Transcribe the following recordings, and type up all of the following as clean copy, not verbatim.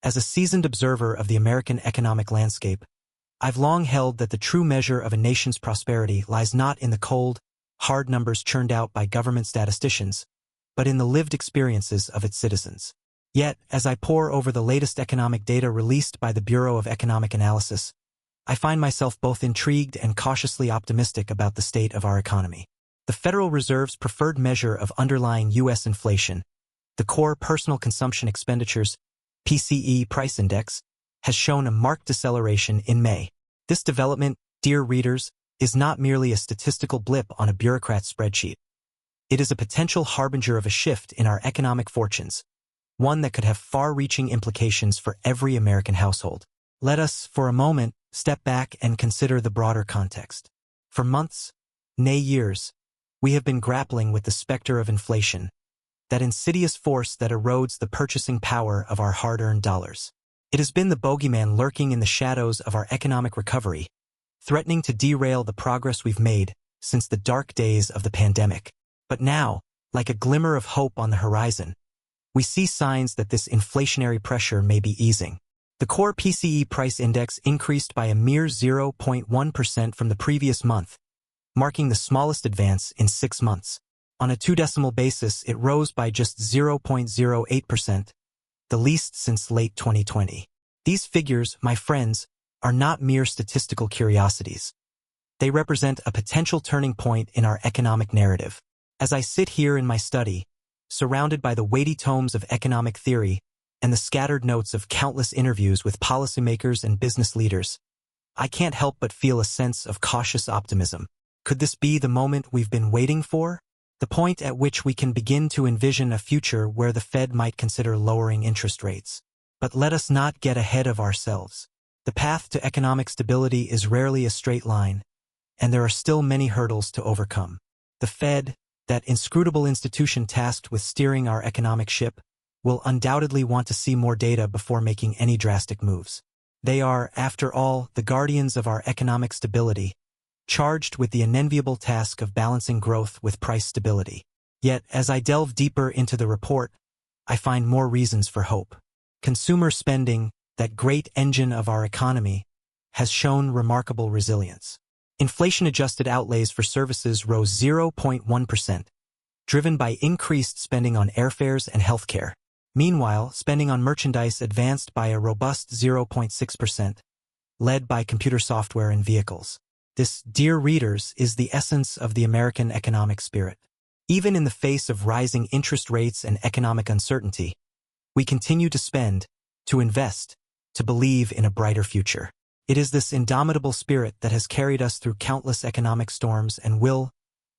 As a seasoned observer of the American economic landscape, I've long held that the true measure of a nation's prosperity lies not in the cold, hard numbers churned out by government statisticians, but in the lived experiences of its citizens. Yet, as I pore over the latest economic data released by the Bureau of Economic Analysis, I find myself both intrigued and cautiously optimistic about the state of our economy. The Federal Reserve's preferred measure of underlying U.S. inflation, the Core Personal Consumption Expenditures (PCE) price index, has shown a marked deceleration in May. This development, dear readers, is not merely a statistical blip on a bureaucrat's spreadsheet. It is a potential harbinger of a shift in our economic fortunes, one that could have far-reaching implications for every American household. Let us, for a moment, step back and consider the broader context. For months, nay years, we have been grappling with the specter of inflation, that insidious force that erodes the purchasing power of our hard-earned dollars. It has been the bogeyman lurking in the shadows of our economic recovery, threatening to derail the progress we've made since the dark days of the pandemic. But now, like a glimmer of hope on the horizon, we see signs that this inflationary pressure may be easing. The core PCE price index increased by a mere 0.1% from the previous month, marking the smallest advance in 6 months. On a two-decimal basis, it rose by just 0.08%, the least since late 2020. These figures, my friends, are not mere statistical curiosities. They represent a potential turning point in our economic narrative. As I sit here in my study, surrounded by the weighty tomes of economic theory and the scattered notes of countless interviews with policymakers and business leaders, I can't help but feel a sense of cautious optimism. Could this be the moment we've been waiting for? The point at which we can begin to envision a future where the Fed might consider lowering interest rates. But let us not get ahead of ourselves. The path to economic stability is rarely a straight line, and there are still many hurdles to overcome. The Fed, that inscrutable institution tasked with steering our economic ship, will undoubtedly want to see more data before making any drastic moves. They are, after all, the guardians of our economic stability, charged with the unenviable task of balancing growth with price stability. Yet, as I delve deeper into the report, I find more reasons for hope. Consumer spending, that great engine of our economy, has shown remarkable resilience. Inflation-adjusted outlays for services rose 0.1%, driven by increased spending on airfares and healthcare. Meanwhile, spending on merchandise advanced by a robust 0.6%, led by computer software and vehicles. This, dear readers, is the essence of the American economic spirit. Even in the face of rising interest rates and economic uncertainty, we continue to spend, to invest, to believe in a brighter future. It is this indomitable spirit that has carried us through countless economic storms and will,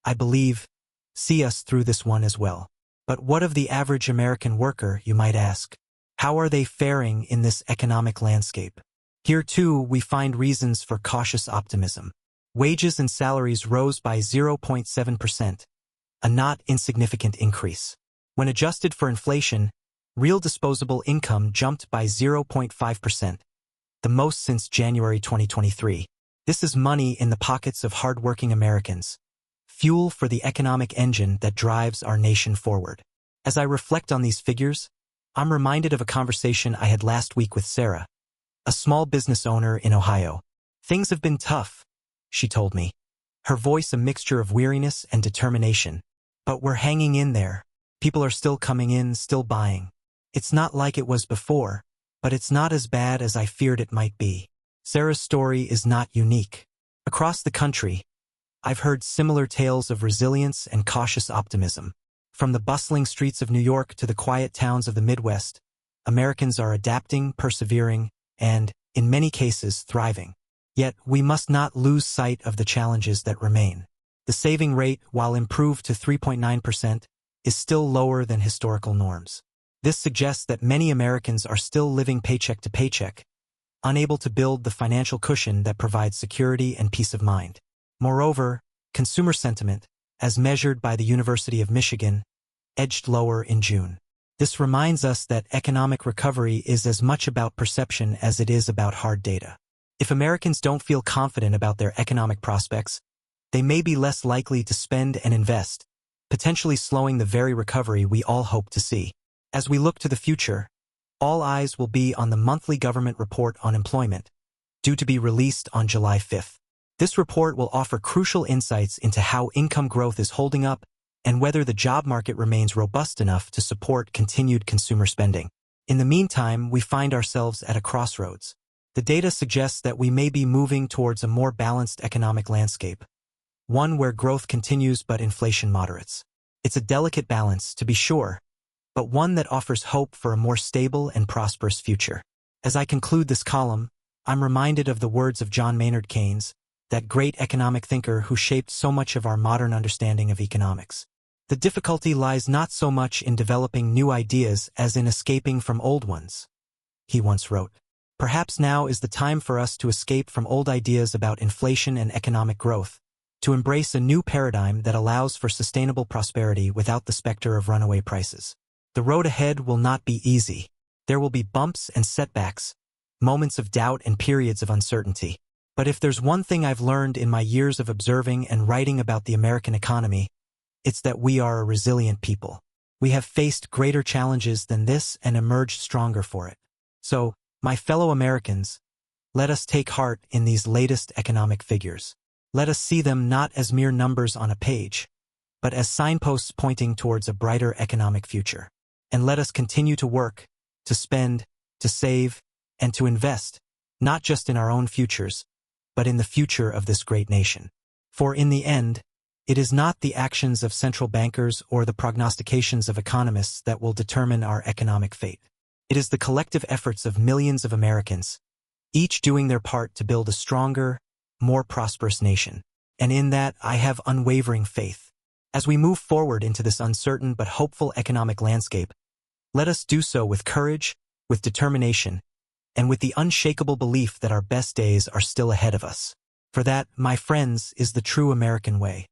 I believe, see us through this one as well. But what of the average American worker, you might ask? How are they faring in this economic landscape? Here, too, we find reasons for cautious optimism. Wages and salaries rose by 0.7%, a not insignificant increase. When adjusted for inflation, real disposable income jumped by 0.5%, the most since January 2023. This is money in the pockets of hard-working Americans, fuel for the economic engine that drives our nation forward. As I reflect on these figures, I'm reminded of a conversation I had last week with Sarah, a small business owner in Ohio. Things have been tough, she told me, her voice a mixture of weariness and determination. But we're hanging in there. People are still coming in, still buying. It's not like it was before, but it's not as bad as I feared it might be. Sarah's story is not unique. Across the country, I've heard similar tales of resilience and cautious optimism. From the bustling streets of New York to the quiet towns of the Midwest, Americans are adapting, persevering, and, in many cases, thriving. Yet, we must not lose sight of the challenges that remain. The saving rate, while improved to 3.9%, is still lower than historical norms. This suggests that many Americans are still living paycheck to paycheck, unable to build the financial cushion that provides security and peace of mind. Moreover, consumer sentiment, as measured by the University of Michigan, edged lower in June. This reminds us that economic recovery is as much about perception as it is about hard data. If Americans don't feel confident about their economic prospects, they may be less likely to spend and invest, potentially slowing the very recovery we all hope to see. As we look to the future, All eyes will be on the monthly government report on employment, due to be released on July 5th. This report will offer crucial insights into how income growth is holding up and whether the job market remains robust enough to support continued consumer spending. In the meantime, we find ourselves at a crossroads. The data suggests that we may be moving towards a more balanced economic landscape, one where growth continues but inflation moderates. It's a delicate balance, to be sure, but one that offers hope for a more stable and prosperous future. As I conclude this column, I'm reminded of the words of John Maynard Keynes, that great economic thinker who shaped so much of our modern understanding of economics. The difficulty lies not so much in developing new ideas as in escaping from old ones, he once wrote. Perhaps now is the time for us to escape from old ideas about inflation and economic growth, to embrace a new paradigm that allows for sustainable prosperity without the specter of runaway prices. The road ahead will not be easy. There will be bumps and setbacks, moments of doubt and periods of uncertainty. But if there's one thing I've learned in my years of observing and writing about the American economy, it's that we are a resilient people. We have faced greater challenges than this and emerged stronger for it. So, my fellow Americans, let us take heart in these latest economic figures. Let us see them not as mere numbers on a page, but as signposts pointing towards a brighter economic future. And let us continue to work, to spend, to save, and to invest, not just in our own futures, but in the future of this great nation. For in the end, it is not the actions of central bankers or the prognostications of economists that will determine our economic fate. It is the collective efforts of millions of Americans, each doing their part to build a stronger, more prosperous nation. And in that, I have unwavering faith. As we move forward into this uncertain but hopeful economic landscape, let us do so with courage, with determination, and with the unshakable belief that our best days are still ahead of us. For that, my friends, is the true American way.